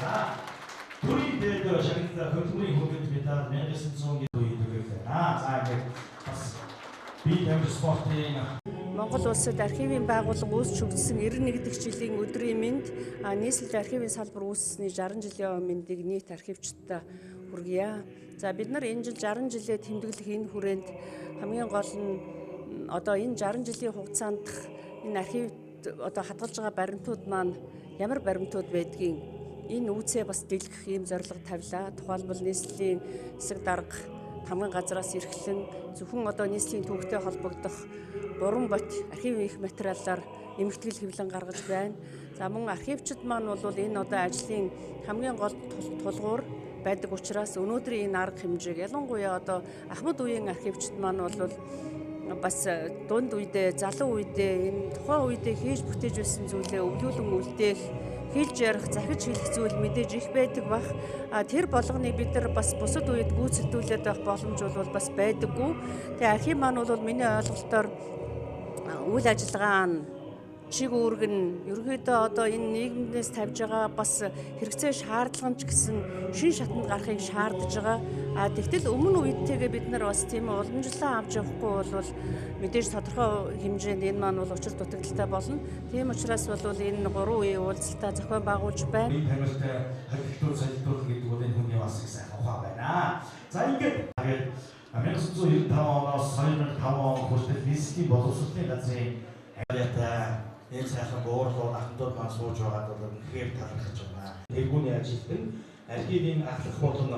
자, 도인들도 자기들 금토리 공격입니다. 매니저슨 도인들이잖아. 자, 이제 비대면 스포츠팅. Монгол улсад архивын байгууллага үүсч өгсөн 91 дэх жилийн өдрийн мэнд нийслэл архивын салбар үүссэний 60 жилийн мэндийг нийт архивчдад хүргье. За бид нар энэ жил 60 жилээ тэмдэглэх энэ хүрээнд хамгийн гол нь одоо энэ 60 жилийн хугацаанд энэ архивд одоо хадгалж байгаа баримтууд маань ямар баримтууд байдгийг энэ үүсээ бас дэлгэх ийм зорилго тавилаа. Тухайлбал нийслэлийн хэсэг дарга хамгийн газраас эрхлэн зөвхөн одоо нийслэлийн төвөгтэй холбогдох 3 бот архивын их материалаар эмхтгэл хэвлэн гаргаж байна. За мөн архивчид маань бол энэ одоо ажлын хамгийн гол тулгуур байдаг учраас өнөөдрийн энэ арга хэмжээг ялангуяа одоо Ахмад үеийн архивчид маань бол бас дунд үедээ залуу үедээ энэ тухайн үедээ хийж бүтээж байсан зүйлээ өвлүүлэн үлдээх хэлж ярих, захиж хэлэх зүйл мэдээж их байдаг бах. Тэр болгоныг бид нар бас бусад үед гүйцэтгүүлээд байх боломж бол бас байдаггүй. Тэгээ архив маань бол миний ойлголтоор үйл ажиллагаа нь чиг үүрэг нь ерөнхийдөө одоо энэ нийгэмнээс тавьж байгаа бас хэрэгцээ шаардлагач гэсэн шин шатанд гарахыг шаардж байгаа. Тэгтэл өмнө үедтэйгээ бид нар бас тийм уламжлалаа авч явахгүй бол мэдээж тодорхой хэмжээнд энэ маань бол учир дутагдaltaй болно. Тийм учраас бол энэ 3 үеийн уулзалтаа зохион байгуулж байна. Энэ тамиртай хавьтууд солилцуулах гэдэг бол энэ хүний бас их сайн ухаан байна. За ингээд 1995 оноос 2005 он хүртэл нийслэлийн боловсролын газрын авиатай энэ сайхан буурлууд ахмадууд маань сууж байгаад бол үнэхээр талархаж байна. Тэргүүний ажилтан архивын ахлах болон